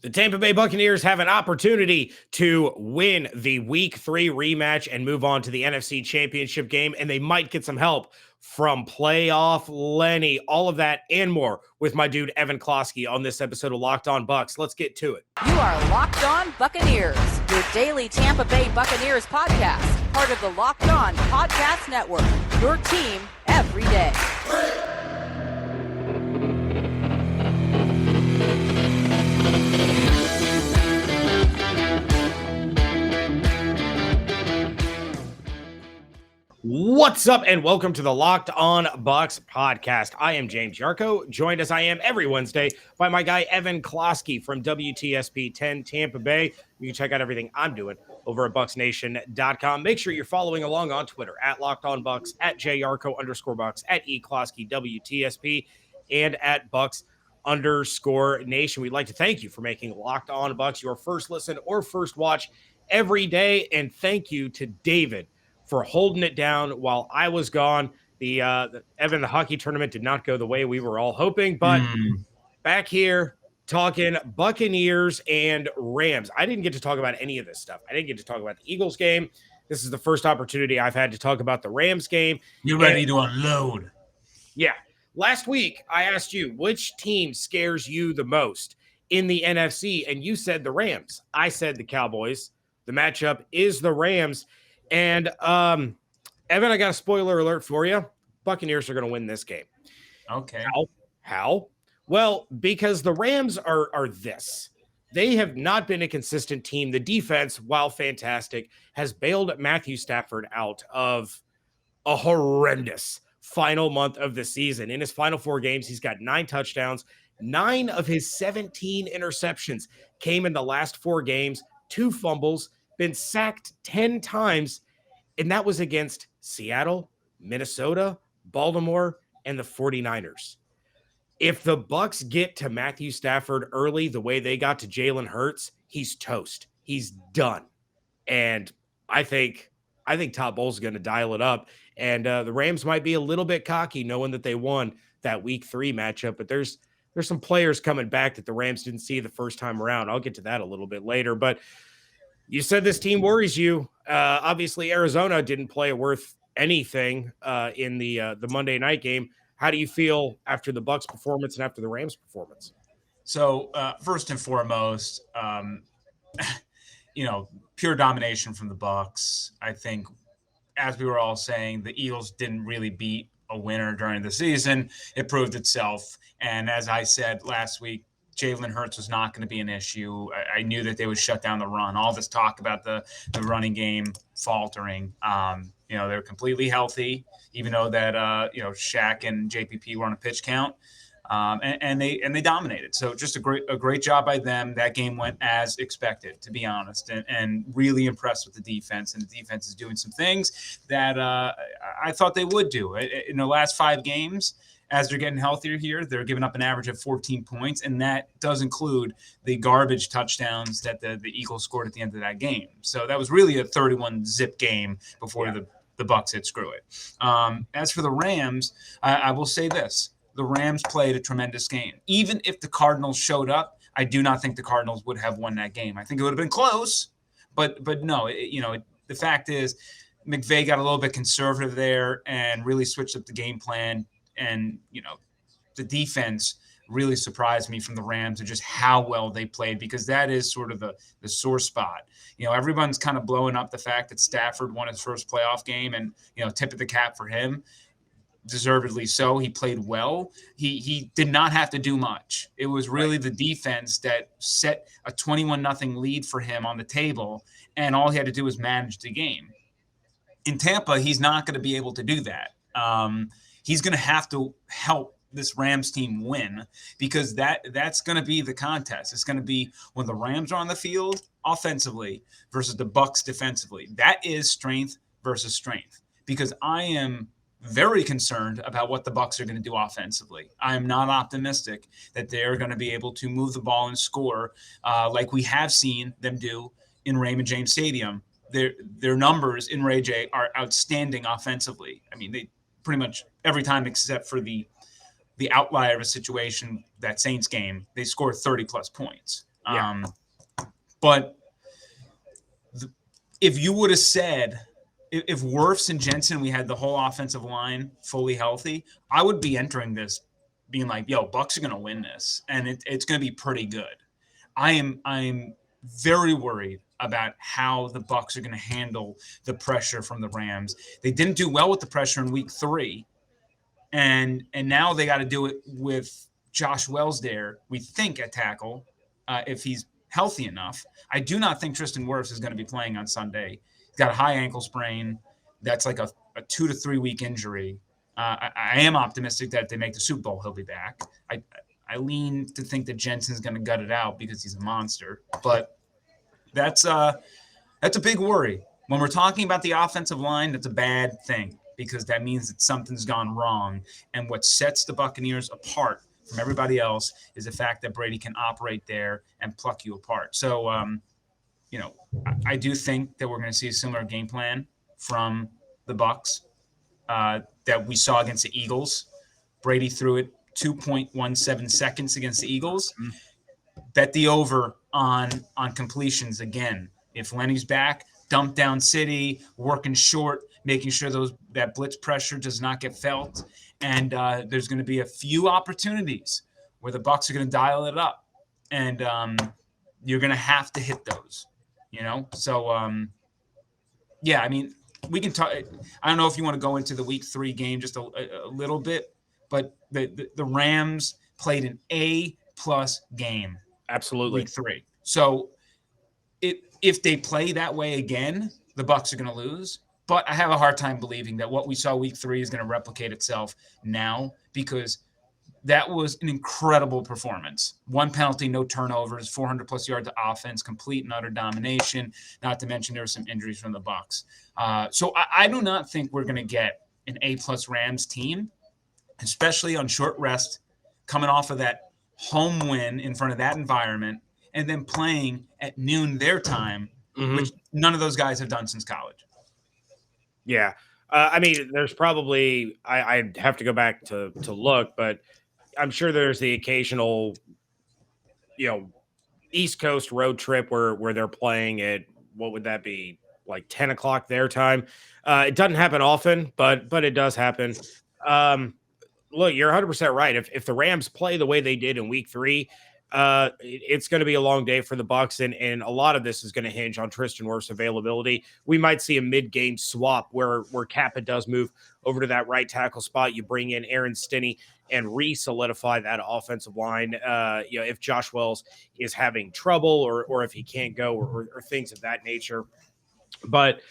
The Tampa Bay Buccaneers have an opportunity to win the Week 3 rematch and move on to the NFC Championship game, and they might get some help from playoff Lenny. All of that and more with my dude Evan Closky on this episode of Locked On Bucs. Let's get to it. You are Locked On Buccaneers, your daily Tampa Bay Buccaneers podcast, part of the Locked On Podcast Network, your team every day. What's up, and welcome to the Locked On Bucs podcast. I am James Yarko, joined as I am every Wednesday by my guy Evan Closky from WTSP 10 Tampa Bay. You can check out everything I'm doing over at BucsNation.com. Make sure you're following along on Twitter at Locked On Bucs, at JYarko_Bucs, at eClosky WTSP, and at Bucs_Nation. We'd like to thank you for making Locked On Bucs your first listen or first watch every day, and thank you to David for holding it down while I was gone. The hockey tournament did not go the way we were all hoping, but back here talking Buccaneers and Rams. I didn't get to talk about any of this stuff. I didn't get to talk about the Eagles game. This is the first opportunity I've had to talk about the Rams game. You're ready to unload. Yeah. Last week, I asked you, which team scares you the most in the NFC? And you said the Rams. I said the Cowboys. The matchup is the Rams. And Evan, I got a spoiler alert for you. Buccaneers are going to win this game. Okay. How? Well, because the Rams are this. They have not been a consistent team. The defense, while fantastic, has bailed Matthew Stafford out of a horrendous final month of the season. In his final 4 games, he's got 9 touchdowns. 9 of his 17 interceptions came in the last 4 games, 2 fumbles, been sacked 10 times, and that was against Seattle, Minnesota, Baltimore, and the 49ers. If the Bucs get to Matthew Stafford early the way they got to Jalen Hurts, he's toast. He's done. And I think Todd Bowles is going to dial it up, and the Rams might be a little bit cocky knowing that they won that Week 3 matchup, but there's some players coming back that the Rams didn't see the first time around. I'll get to that a little bit later, but you said this team worries you. Obviously, Arizona didn't play worth anything in the Monday night game. How do you feel after the Bucs performance and after the Rams performance? So first and foremost, pure domination from the Bucs. I think, as we were all saying, the Eagles didn't really beat a winner during the season. It proved itself. And as I said last week, Jalen Hurts was not going to be an issue. I knew that they would shut down the run. All this talk about the running game faltering. They're completely healthy, even though that Shaq and JPP were on a pitch count, and they dominated. So just a great job by them. That game went as expected, to be honest, and really impressed with the defense. And the defense is doing some things that I thought they would do in the last 5 games. As they're getting healthier here, they're giving up an average of 14 points, and that does include the garbage touchdowns that the Eagles scored at the end of that game. So that was really a 31-zip game before the Bucs hit screw it. As for the Rams, I will say this. The Rams played a tremendous game. Even if the Cardinals showed up, I do not think the Cardinals would have won that game. I think it would have been close, but no, the fact is McVay got a little bit conservative there and really switched up the game plan. And, the defense really surprised me from the Rams and just how well they played, because that is sort of the sore spot. Everyone's kind of blowing up the fact that Stafford won his first playoff game and, tip of the cap for him. Deservedly so. He played well. He did not have to do much. It was really the defense that set a 21-0 lead for him on the table, and all he had to do was manage the game. In Tampa, he's not going to be able to do that. He's going to have to help this Rams team win, because that's going to be the contest. It's going to be when the Rams are on the field offensively versus the Bucs defensively. That is strength versus strength, because I am very concerned about what the Bucs are going to do offensively. I am not optimistic that they're going to be able to move the ball and score like we have seen them do in Raymond James Stadium. Their numbers in Ray J are outstanding offensively. I mean, they pretty much every time except for the outlier of a situation, that Saints game, they scored 30-plus points. Yeah. But if you would have said, if Wirfs and Jensen, we had the whole offensive line fully healthy, I would be entering this being like, yo, Bucs are going to win this, and it's going to be pretty good. I'm very worried about how the Bucs are going to handle the pressure from the Rams. They didn't do well with the pressure in week 3, and now they got to do it with Josh Wells there, we think, at tackle, if he's healthy enough. I do not think Tristan Wirfs is going to be playing on Sunday. He's got a high ankle sprain. That's like a 2 to 3 week injury. I am optimistic that if they make the Super Bowl, he'll be back. I lean to think that Jensen's going to gut it out because he's a monster. But that's a big worry. When we're talking about the offensive line, that's a bad thing because that means that something's gone wrong. And what sets the Buccaneers apart from everybody else is the fact that Brady can operate there and pluck you apart. So, I do think that we're going to see a similar game plan from the Bucs that we saw against the Eagles. Brady threw it 2.17 seconds against the Eagles. Bet the over on completions again. If Lenny's back, dump down city, working short, making sure that blitz pressure does not get felt. And there's going to be a few opportunities where the Bucs are going to dial it up, and you're going to have to hit those. So yeah. I mean, we can talk. I don't know if you want to go into the week 3 game just a little bit, but the Rams played an A+ game. Absolutely. Week 3. So if they play that way again, the Bucs are going to lose. But I have a hard time believing that what we saw week 3 is going to replicate itself now, because that was an incredible performance. 1 penalty, no turnovers, 400+ yards of offense, complete and utter domination. Not to mention there were some injuries from the Bucs. So I do not think we're going to get an A+ Rams team, especially on short rest, coming off of that home win in front of that environment, and then playing at noon their time, which none of those guys have done since college. Yeah. I mean, there's probably, I'd have to go back to look, but I'm sure there's the occasional, East Coast road trip where they're playing at, what would that be, like 10 o'clock their time. It doesn't happen often, but it does happen. Look, you're 100% right. If the Rams play the way they did in week 3, it's going to be a long day for the Bucs, and a lot of this is going to hinge on Tristan Wirfs' availability. We might see a mid-game swap where Kappa does move over to that right tackle spot. You bring in Aaron Stinney and re-solidify that offensive line. If Josh Wells is having trouble or if he can't go or things of that nature. But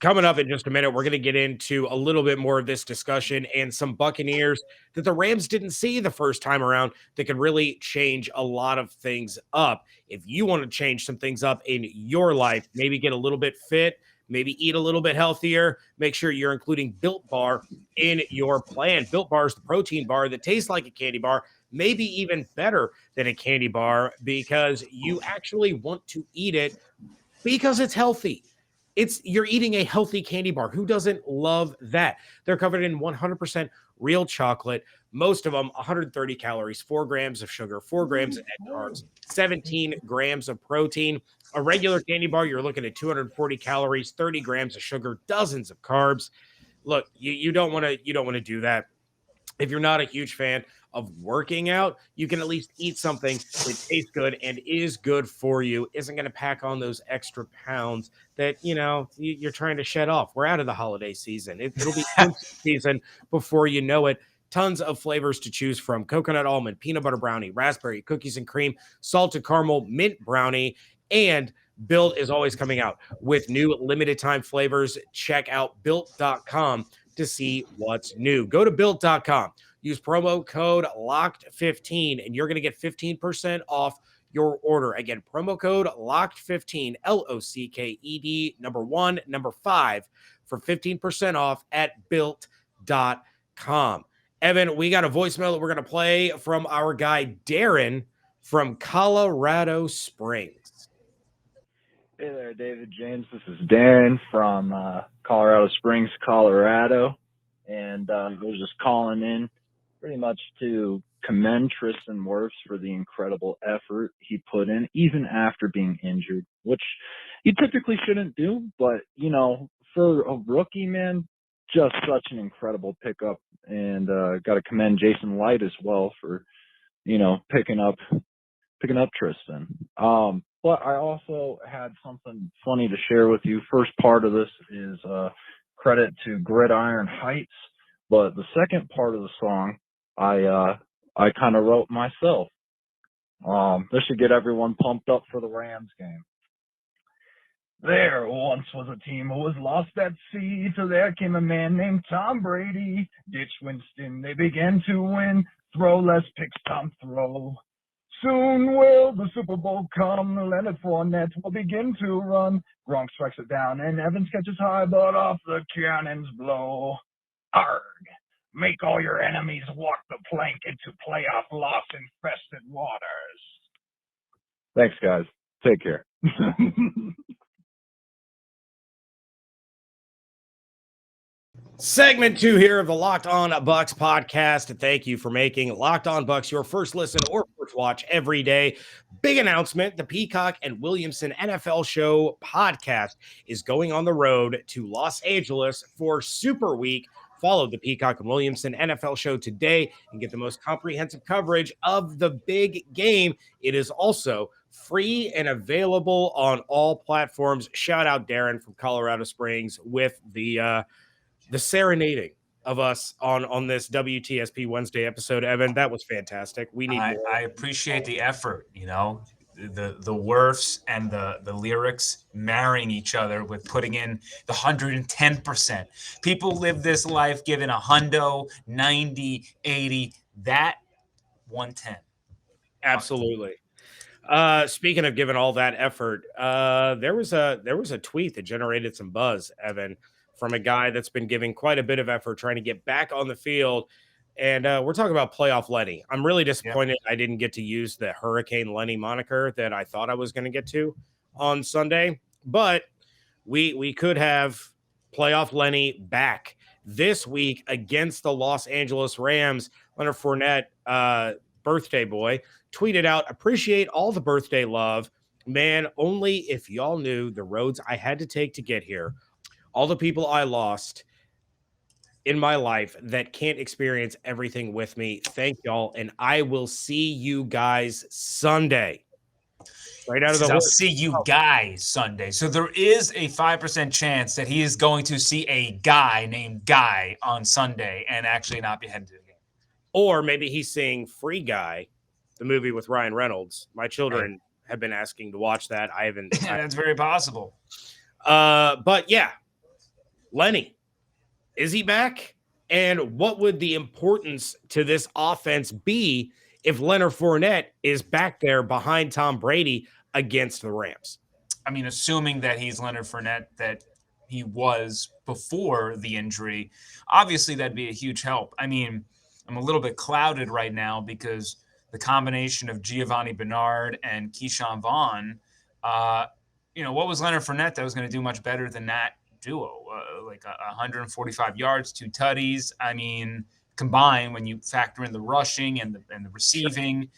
coming up in just a minute, we're going to get into a little bit more of this discussion and some Buccaneers that the Rams didn't see the first time around that could really change a lot of things up. If you want to change some things up in your life, maybe get a little bit fit, maybe eat a little bit healthier, make sure you're including BuiltBar in your plan. BuiltBar is the protein bar that tastes like a candy bar, maybe even better than a candy bar, because you actually want to eat it because it's healthy. You're eating a healthy candy bar. Who doesn't love that? They're covered in 100% real chocolate. Most of them 130 calories, 4 grams of sugar, 4 grams of net carbs, 17 grams of protein. A regular candy bar, you're looking at 240 calories, 30 grams of sugar, dozens of carbs. Look, you don't want to do that. If you're not a huge fan of working out, you can at least eat something that tastes good and is good for you, isn't going to pack on those extra pounds that, you're trying to shed off. We're out of the holiday season. It'll be season before you know it. Tons of flavors to choose from: coconut almond, peanut butter brownie, raspberry, cookies and cream, salted caramel, mint brownie, and Built is always coming out with new limited time flavors. Check out Built.com to see what's new. Go to Built.com. Use promo code LOCKED15 and you're going to get 15% off your order. Again, promo code LOCKED15, LOCKED 5 for 15% off at Built.com. Evan, we got a voicemail that we're going to play from our guy Darren from Colorado Springs. Hey there, David James. This is Darren from Colorado Springs, Colorado. And I was just calling in pretty much to commend Tristan Wirfs for the incredible effort he put in, even after being injured, which you typically shouldn't do. But, for a rookie, man, just such an incredible pickup. And got to commend Jason Light as well for, picking up Tristan. But I also had something funny to share with you. First part of this is credit to Gridiron Heights, but the second part of the song I kind of wrote myself. This should get everyone pumped up for the Rams game. There once was a team who was lost at sea, till there came a man named Tom Brady. Ditch Winston, they began to win. Throw less picks, Tom, throw. Soon will the Super Bowl come. Leonard Fournette will begin to run. Gronk strikes it down, and Evans catches high, but off the cannons blow. Arg! Make all your enemies walk the plank into playoff loss-infested waters. Thanks, guys. Take care. Segment 2 here of the Locked On Bucs podcast. Thank you for making Locked On Bucs your first listen or first watch every day. Big announcement. The Peacock and Williamson NFL Show podcast is going on the road to Los Angeles for Super Week. Follow the Peacock and Williamson NFL Show today and get the most comprehensive coverage of the big game. It is also free and available on all platforms. Shout out Darren from Colorado Springs with the serenading of us on this WTSP Wednesday episode. Evan, that was fantastic. We need more. I appreciate the effort, the Wirfs and the lyrics marrying each other with putting in the 110%. People live this life giving a hundo, 90, 80, that 110. Absolutely. Speaking of giving all that effort, there was a tweet that generated some buzz, Evan, from a guy that's been giving quite a bit of effort trying to get back on the field. And we're talking about playoff Lenny. I'm really disappointed I didn't get to use the Hurricane Lenny moniker that I thought I was going to get to on Sunday. But we could have playoff Lenny back this week against the Los Angeles Rams. Leonard Fournette, birthday boy, tweeted out, appreciate all the birthday love. Man, only if y'all knew the roads I had to take to get here. All the people I lost in my life that can't experience everything with me. Thank y'all. And I will see you guys Sunday. Right out of the I'll see you guys Sunday. So there is a 5% chance that he is going to see a guy named Guy on Sunday and actually not be headed to the game. Or maybe he's seeing Free Guy, the movie with Ryan Reynolds. My children have been asking to watch that. I haven't. That's very possible. But yeah. Lenny, is he back? And what would the importance to this offense be if Leonard Fournette is back there behind Tom Brady against the Rams? I mean, assuming that he's Leonard Fournette that he was before the injury, obviously that'd be a huge help. I mean, I'm a little bit clouded right now because the combination of Giovanni Bernard and Keyshawn Vaughn, what was Leonard Fournette that was going to do much better than that duo? Like 145 yards, 2 tutties. I mean, combined when you factor in the rushing and the receiving.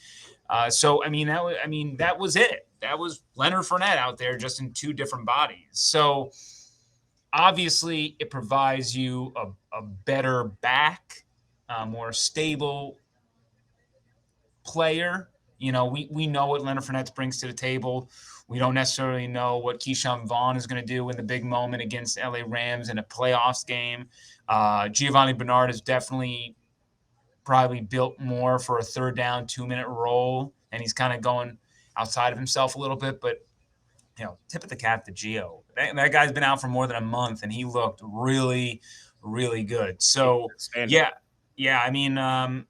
That was it. That was Leonard Fournette out there just in 2 different bodies. So obviously it provides you a better back, more stable player. We know what Leonard Fournette brings to the table. We don't necessarily know what Keyshawn Vaughn is going to do in the big moment against LA Rams in a playoffs game. Giovanni Bernard is definitely probably built more for a 3rd down, 2-minute role, and he's kind of going outside of himself a little bit. But, tip of the cap to Gio. That guy's been out for more than a month, and he looked really, really good. So, I mean,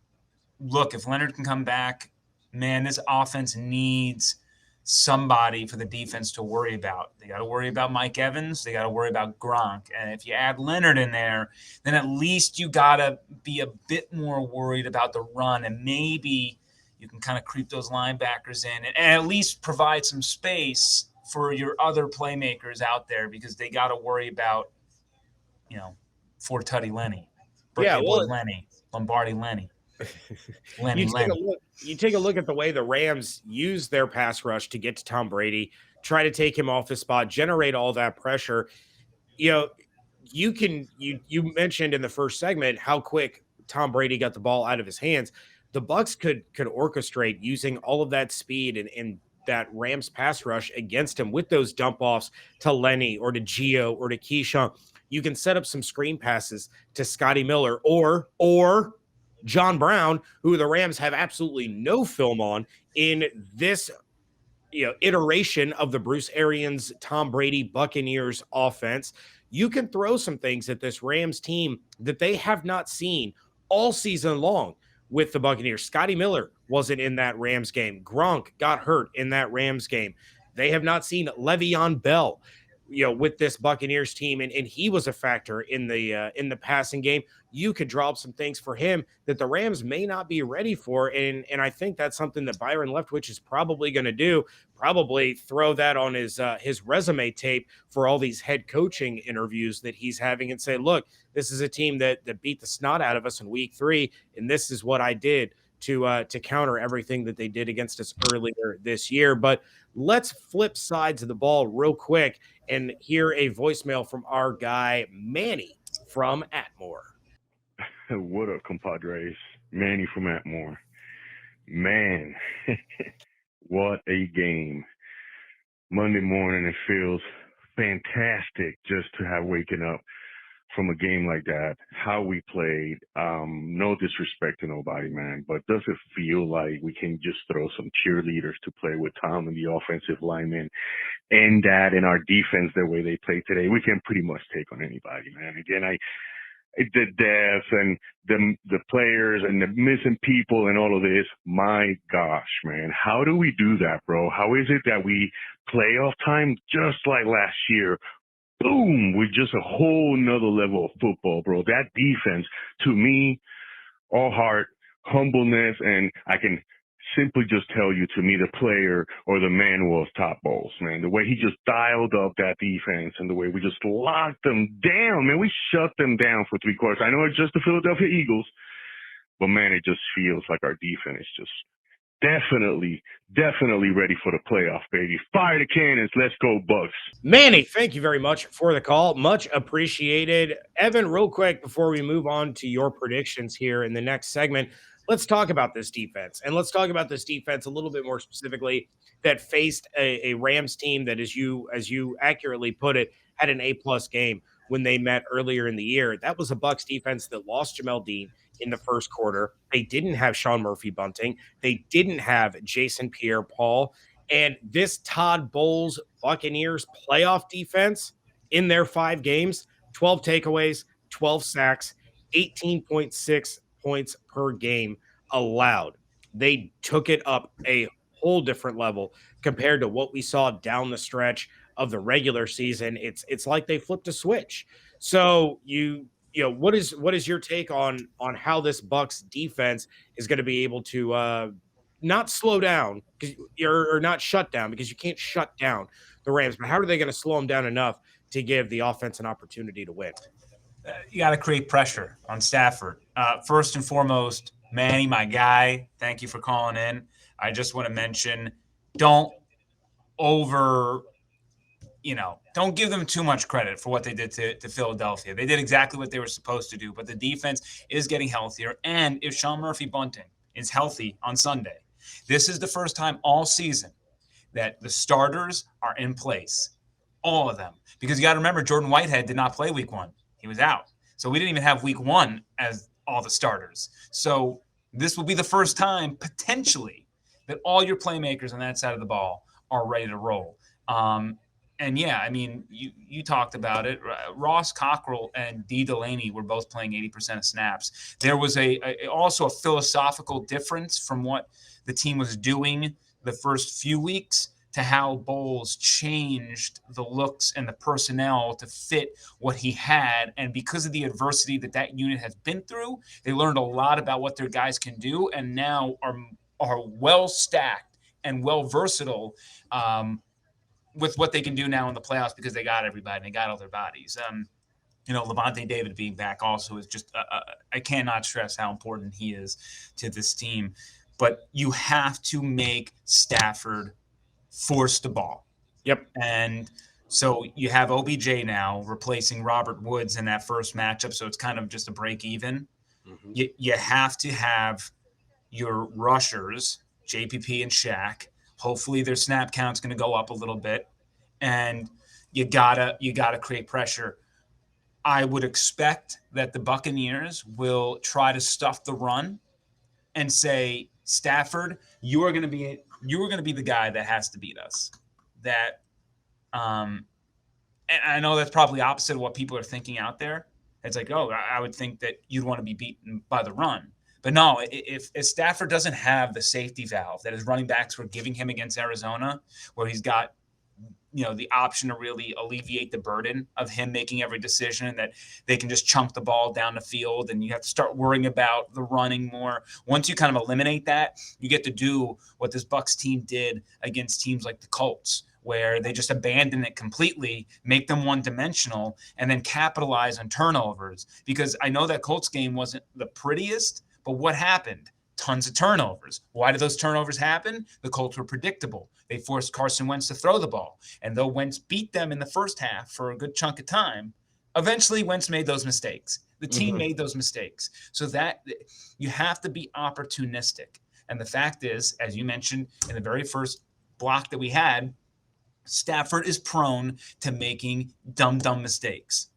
look, if Leonard can come back, man, this offense needs somebody for the defense to worry about. They got to worry about Mike Evans. They got to worry about Gronk. And if you add Leonard in there, then at least you got to be a bit more worried about the run. And maybe you can kind of creep those linebackers in and at least provide some space for your other playmakers out there because they got to worry about, Fortutty Lenny, Birthday Boy Lenny, Lombardi Lenny. Lenny. You take a look at the way the Rams use their pass rush to get to Tom Brady, try to take him off the spot, generate all that pressure. You mentioned in the first segment how quick Tom Brady got the ball out of his hands. The Bucs could orchestrate using all of that speed and that Rams pass rush against him with those dump offs to Lenny or to Gio or to Keyshawn. You can set up some screen passes to Scotty Miller or John Brown, who the Rams have absolutely no film on in this iteration of the Bruce Arians, Tom Brady Buccaneers offense. You can throw some things at this Rams team that they have not seen all season long with the Buccaneers. Scotty Miller wasn't in that Rams game. Gronk got hurt in that Rams game. They have not seen Le'Veon Bell, with this Buccaneers team, and he was a factor in the passing game. You could draw up some things for him that the Rams may not be ready for, and I think that's something that Byron Leftwich is probably going to do. Probably throw that on his resume tape for all these head coaching interviews that he's having, and say, look, this is a team that beat the snot out of us in week 3, and this is what I did to counter everything that they did against us earlier this year. But let's flip sides of the ball real quick and hear a voicemail from our guy Manny from Atmore. What up, compadres? Manny from Atmore. Man, what a game. Monday morning, it feels fantastic just to have waken up from a game like that. How we played, no disrespect to nobody, man, but does it feel like we can just throw some cheerleaders to play with Tom and the offensive linemen and that in our defense the way they play today? We can pretty much take on anybody, man. Again, the depth and the players and the missing people and all of this, my gosh, man, how do we do that, bro? How is it that we playoff time just like last year? Boom, with just a whole nother level of football, bro. That defense, to me, all heart, humbleness, and I can simply just tell you, to me, the player or the man was top balls, man. The way he just dialed up that defense and the way we just locked them down, man. We shut them down for 3 quarters. I know it's just the Philadelphia Eagles, but, man, it just feels like our defense is just definitely ready for the playoff, baby. Fire the cannons. Let's go, Bucs. Manny, thank you very much for the call. Much appreciated. Evan, real quick, before we move on to your predictions here in the next segment, let's talk about this defense. And let's talk about this defense a little bit more specifically that faced a Rams team that, as you accurately put it, had an A-plus game when they met earlier in the year. That was a Bucs defense that lost Jamel Dean in the first quarter. They didn't have Sean Murphy-Bunting. They didn't have Jason Pierre-Paul. And this Todd Bowles Buccaneers playoff defense in their 5 games, 12 takeaways, 12 sacks, 18.6 points per game allowed. They took it up a whole different level compared to what we saw down the stretch of the regular season. It's like they flipped a switch. So what is your take on how this Bucs defense is going to be able to not slow down or not shut down, because you can't shut down the Rams, but how are they going to slow them down enough to give the offense an opportunity to win? You got to create pressure on Stafford. First and foremost, Manny, my guy, thank you for calling in. I just want to mention, don't give them too much credit for what they did to Philadelphia. They did exactly what they were supposed to do, but the defense is getting healthier. And if Sean Murphy-Bunting is healthy on Sunday, this is the first time all season that the starters are in place, all of them. Because you got to remember, Jordan Whitehead did not play week 1. He was out. So we didn't even have week 1 as all the starters. So this will be the first time, potentially, that all your playmakers on that side of the ball are ready to roll. And yeah, I mean, you talked about it. Ross Cockrell and Dee Delaney were both playing 80% of snaps. There was also a philosophical difference from what the team was doing the first few weeks to how Bowles changed the looks and the personnel to fit what he had. And because of the adversity that unit has been through, they learned a lot about what their guys can do, and now are well stacked and well versatile with what they can do now in the playoffs, because they got everybody and they got all their bodies. Levante David being back also is just, I cannot stress how important he is to this team. But you have to make Stafford force the ball. Yep. And so you have OBJ now replacing Robert Woods in that first matchup. So it's kind of just a break even. Mm-hmm. You have to have your rushers, JPP and Shaq. Hopefully their snap count's going to go up a little bit. And you gotta create pressure. I would expect that the Buccaneers will try to stuff the run and say, Stafford, you are going to be the guy that has to beat us. And I know that's probably opposite of what people are thinking out there. It's like, I would think that you'd want to be beaten by the run. But no, if Stafford doesn't have the safety valve that his running backs were giving him against Arizona, where he's got the option to really alleviate the burden of him making every decision, and that they can just chunk the ball down the field, and you have to start worrying about the running more. Once you kind of eliminate that, you get to do what this Bucs team did against teams like the Colts, where they just abandon it completely, make them one-dimensional, and then capitalize on turnovers. Because I know that Colts game wasn't the prettiest, but what happened? Tons of turnovers. Why did those turnovers happen? The Colts were predictable. They forced Carson Wentz to throw the ball. And though Wentz beat them in the first half for a good chunk of time, eventually Wentz made those mistakes. The team made those mistakes. So that you have to be opportunistic. And the fact is, as you mentioned in the very first block that we had, Stafford is prone to making dumb mistakes.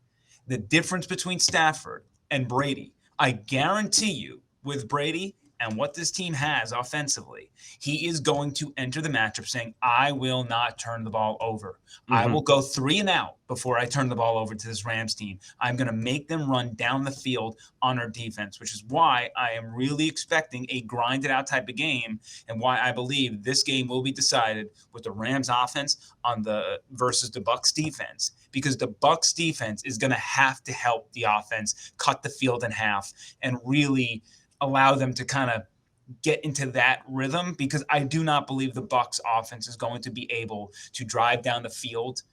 The difference between Stafford and Brady, I guarantee you, with Brady and what this team has offensively, he is going to enter the matchup saying, I will not turn the ball over. I will go 3 and out before I turn the ball over to this Rams team. I'm going to make them run down the field on our defense, which is why I am really expecting a grinded out type of game, and why I believe this game will be decided with the Rams offense versus the Bucs defense, because the Bucs defense is going to have to help the offense cut the field in half and really allow them to kind of get into that rhythm, because I do not believe the Bucs offense is going to be able to drive down the field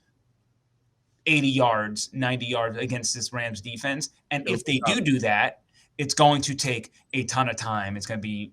80 yards, 90 yards against this Rams defense. And if they do that, it's going to take a ton of time. It's going to be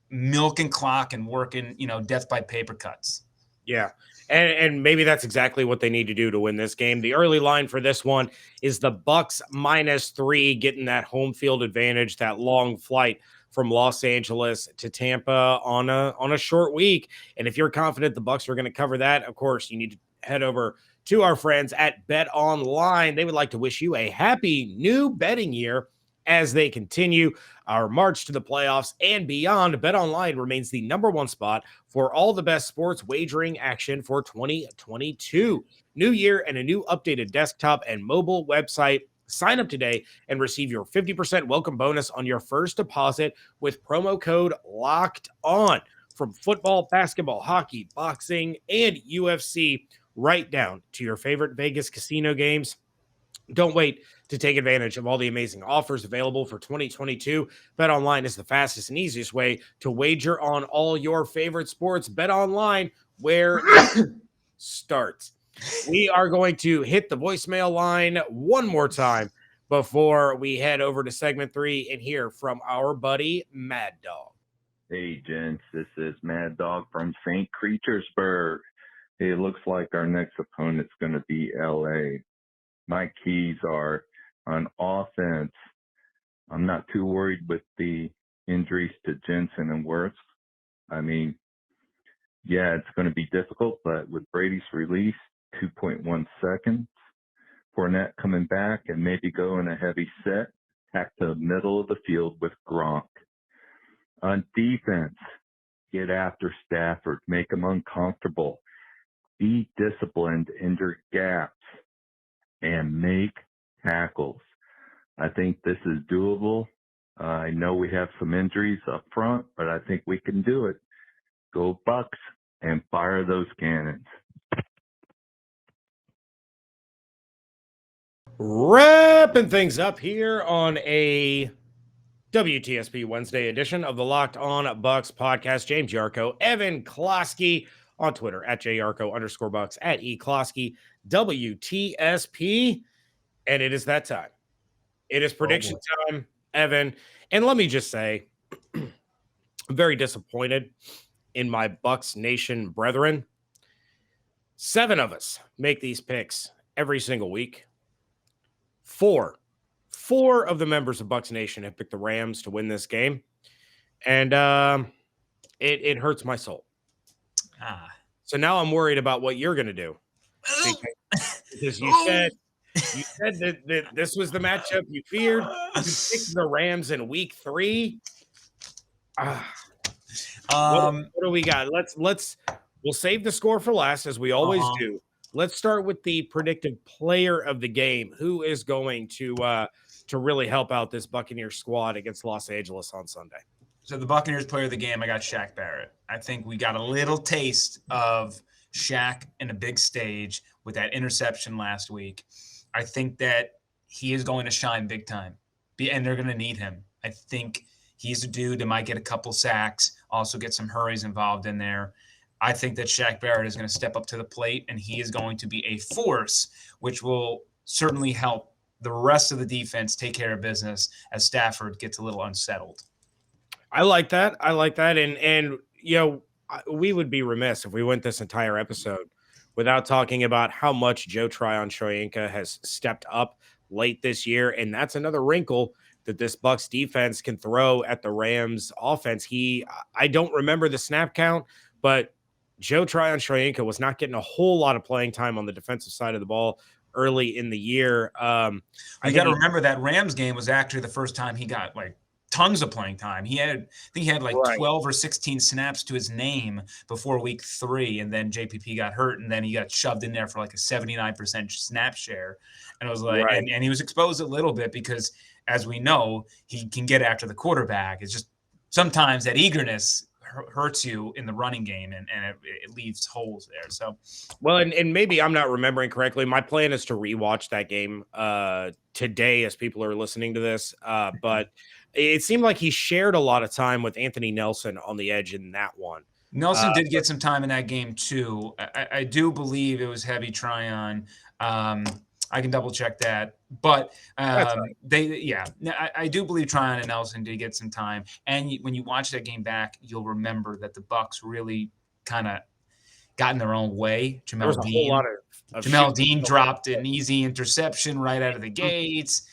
milk and clock and working, death by paper cuts. Yeah. And maybe that's exactly what they need to do to win this game. The early line for this one is the Bucs -3, getting that home field advantage, that long flight from Los Angeles to Tampa on a short week. And if you're confident the Bucs are going to cover that, of course, you need to head over to our friends at BetOnline. They would like to wish you a happy new betting year as they continue our march to the playoffs and beyond. BetOnline remains the #1 spot for all the best sports wagering action for 2022. New year and a new updated desktop and mobile website. Sign up today and receive your 50% welcome bonus on your first deposit with promo code Locked On. From football, basketball, hockey, boxing, and UFC, right down to your favorite Vegas casino games. Don't wait to take advantage of all the amazing offers available for 2022. BetOnline is the fastest and easiest way to wager on all your favorite sports. BetOnline, where it starts. We are going to hit the voicemail line one more time before we head over to segment 3 and hear from our buddy Mad Dog. Hey, gents, this is Mad Dog from St. Creaturesburg. Hey, it looks like our next opponent's going to be LA. My keys are on offense. I'm not too worried with the injuries to Jensen and Wirfs. I mean, yeah, it's going to be difficult, but with Brady's release, 2.1 seconds, Fournette coming back and maybe go in a heavy set, attack the middle of the field with Gronk. On defense, get after Stafford, make him uncomfortable, be disciplined in your gaps, and make tackles. I think this is doable. I know we have some injuries up front, but I think we can do it. Go Bucs and fire those cannons. Wrapping things up here on a WTSP Wednesday edition of the Locked On Bucs podcast. James Yarko, Evan Closky on Twitter at JYarko_Bucs, at eClosky, WTSP. And it is that time. It is prediction time, Evan. And let me just say, I'm very disappointed in my Bucs Nation brethren. 7 of us make these picks every single week. 4 of the members of Bucs Nation have picked the Rams to win this game. And it hurts my soul. So now I'm worried about what you're going to do. Because you said that this was the matchup you feared. You picked the Rams in week 3. What do we got? We'll save the score for last, as we always do. Let's start with the predicted player of the game. Who is going to really help out this Buccaneers squad against Los Angeles on Sunday? So the Buccaneers player of the game, I got Shaq Barrett. I think we got a little taste of Shaq in a big stage with that interception last week. I think that he is going to shine big time, and they're going to need him. I think he's a dude that might get a couple sacks, also get some hurries involved in there. I think that Shaq Barrett is going to step up to the plate, and he is going to be a force, which will certainly help the rest of the defense take care of business as Stafford gets a little unsettled. I like that. And we would be remiss if we went this entire episode without talking about how much Joe Tryon-Shoyinka has stepped up late this year. And that's another wrinkle that this Bucs defense can throw at the Rams offense. I don't remember the snap count, but Joe Tryon-Shoyinka was not getting a whole lot of playing time on the defensive side of the ball early in the year. I got to remember that Rams game was actually the first time he got tons of playing time. I think he had 12 or 16 snaps to his name before week 3, and then JPP got hurt, and then he got shoved in there for a 79% snap share. And it was and he was exposed a little bit because, as we know, he can get after the quarterback. It's just sometimes that eagerness hurts you in the running game, and it leaves holes there. So, well, and maybe I'm not remembering correctly. My plan is to rewatch that game today as people are listening to this. But it seemed like he shared a lot of time with Anthony Nelson on the edge in that one. Nelson did get some time in that game too. I do believe it was heavy Tryon. I can double check that, but I do believe Tryon and Nelson did get some time. And when you watch that game back, you'll remember that the Bucs really kind of got in their own way. Jamel Dean dropped an easy interception right out of the gates.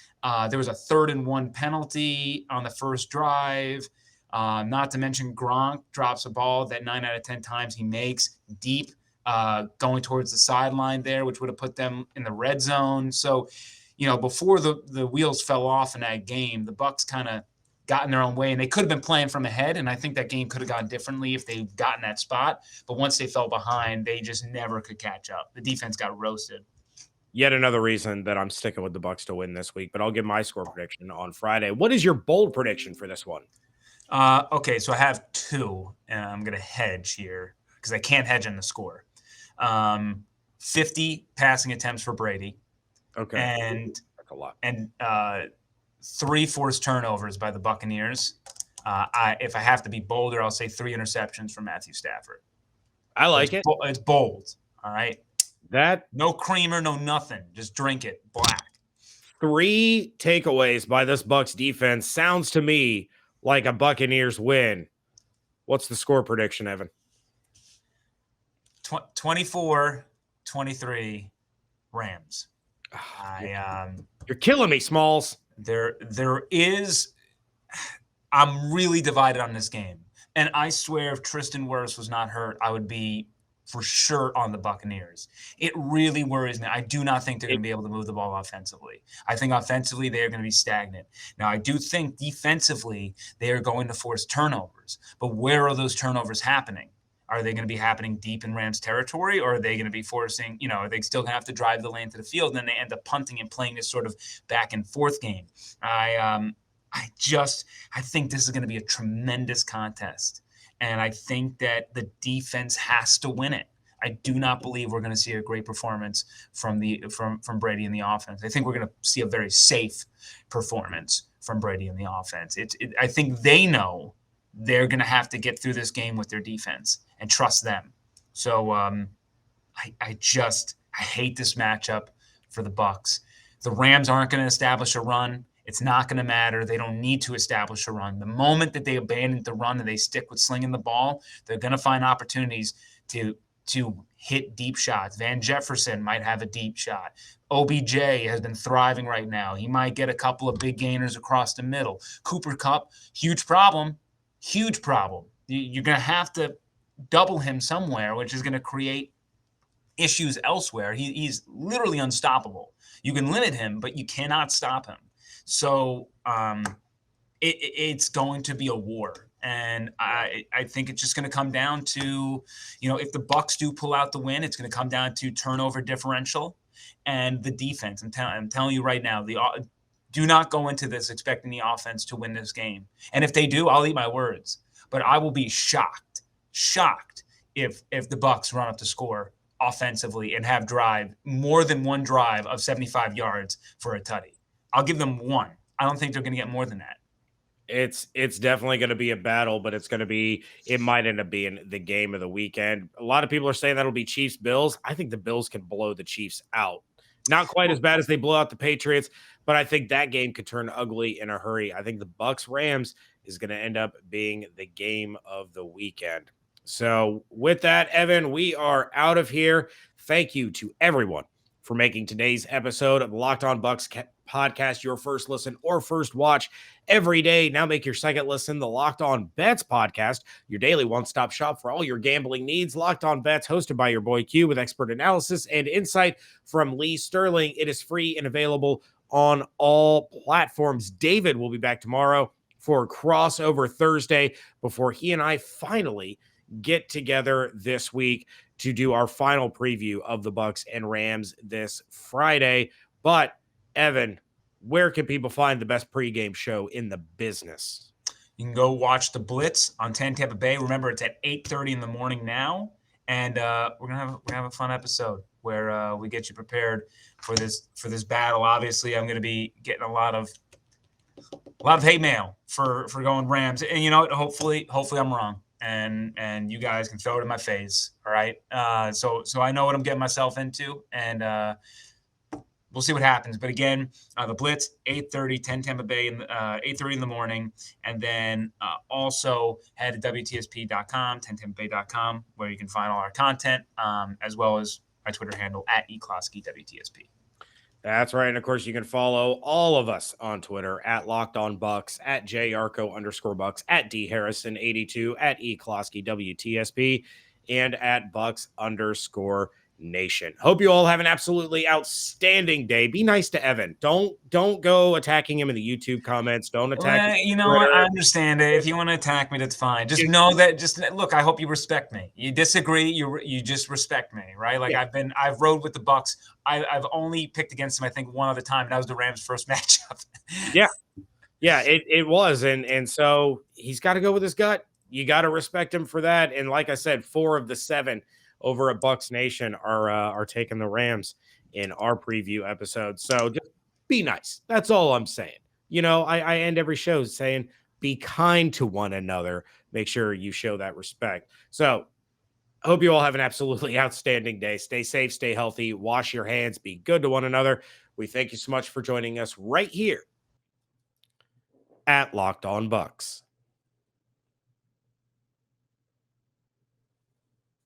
There was a 3rd and 1 penalty on the first drive. Not to mention Gronk drops a ball that 9 out of 10 times he makes deep, going towards the sideline there, which would have put them in the red zone. So, before the wheels fell off in that game, the Bucs kind of got in their own way, and they could have been playing from ahead. And I think that game could have gone differently if they'd gotten that spot. But once they fell behind, they just never could catch up. The defense got roasted. Yet another reason that I'm sticking with the Bucs to win this week, but I'll give my score prediction on Friday. What is your bold prediction for this one? Okay, so I have 2, and I'm going to hedge here because I can't hedge on the score. 50 passing attempts for Brady. Okay. And that's a lot. And 3 forced turnovers by the Buccaneers. If I have to be bolder, I'll say 3 interceptions from Matthew Stafford. I like it. It's bold. All right. That no creamer, no nothing. Just drink it black. 3 takeaways by this Bucs defense sounds to me like a Buccaneers win. What's the score prediction, Evan? 24-23 Rams. You're killing me, Smalls. I'm really divided on this game. And I swear if Tristan Wirfs was not hurt, I would be for sure on the Buccaneers. It really worries me. I do not think they're going to be able to move the ball offensively. I think offensively they are going to be stagnant. Now, I do think defensively they are going to force turnovers. But where are those turnovers happening? Are they going to be happening deep in Rams territory, or are they going to be forcing, are they still going to have to drive the lane to the field, and then they end up punting and playing this sort of back and forth game? I think this is going to be a tremendous contest. And I think that the defense has to win it. I do not believe we're going to see a great performance from Brady in the offense. I think we're going to see a very safe performance from Brady in the offense. I think they know they're going to have to get through this game with their defense and trust them. So I hate this matchup for the Bucs. The Rams aren't going to establish a run. It's not going to matter. They don't need to establish a run. The moment that they abandon the run and they stick with slinging the ball, they're going to find opportunities to hit deep shots. Van Jefferson might have a deep shot. OBJ has been thriving right now. He might get a couple of big gainers across the middle. Cooper Kupp, huge problem. Huge problem. You're going to have to double him somewhere, which is going to create issues elsewhere. He's literally unstoppable. You can limit him, but you cannot stop him. So it's going to be a war. And I think it's just going to come down to, if the Bucs do pull out the win, it's going to come down to turnover differential and the defense. I'm telling you right now, do not go into this expecting the offense to win this game. And if they do, I'll eat my words. But I will be shocked if the Bucs run up the score offensively and have more than one drive of 75 yards for a tutty. I'll give them one. I don't think they're going to get more than that. It's definitely going to be a battle, but it might end up being the game of the weekend. A lot of people are saying that'll be Chiefs Bills. I think the Bills can blow the Chiefs out. Not quite as bad as they blow out the Patriots, but I think that game could turn ugly in a hurry. I think the Bucs Rams is going to end up being the game of the weekend. So with that, Evan, we are out of here. Thank you to everyone for making today's episode of the Locked On Bucs podcast your first listen or first watch every day. Now make your second listen the Locked On Bets podcast, your daily one-stop shop for all your gambling needs. Locked On Bets, hosted by your boy Q, with expert analysis and insight from Lee Sterling. It is free and available on all platforms. David will be back tomorrow for Crossover Thursday before he and I finally get together this week to do our final preview of the Bucs and Rams this Friday. But Evan, where can people find the best pregame show in the business? You can go watch the Blitz on 10 Tampa Bay. Remember, it's at 8:30 in the morning now, and we're gonna have a fun episode where we get you prepared for this battle. Obviously, I'm going to be getting a lot of hate mail for going Rams, and you know what? Hopefully I'm wrong, and you guys can throw it in my face. All right, so I know what I'm getting myself into, and we'll see what happens. But again, the Blitz, 8:30, 10 Tampa Bay, 8:30 in the morning. And then also head to WTSP.com, 10tampabay.com, where you can find all our content, as well as my Twitter handle at Closky WTSP. That's right. And of course, you can follow all of us on Twitter at Locked On Bucs, at JArco_Bucs, at DHarrison82, at Closky WTSP, and at Bucs_Nation. Hope you all have an absolutely outstanding day. Be nice to Evan. Don't go attacking him in the YouTube comments. Don't attack him. I understand it. If you want to attack me, that's fine. Just know that. Just look. I hope you respect me. You disagree, you just respect me, right? Like yeah. I've rode with the Bucs. I've only picked against them, I think, one other time, and that was the Rams' first matchup. Yeah, it was, and so he's got to go with his gut. You got to respect him for that. And like I said, 4 of the 7 over at Bucs Nation are taking the Rams in our preview episode. So just be nice. That's all I'm saying. I end every show saying be kind to one another. Make sure you show that respect. So I hope you all have an absolutely outstanding day. Stay safe, stay healthy, wash your hands, be good to one another. We thank you so much for joining us right here at Locked On Bucs.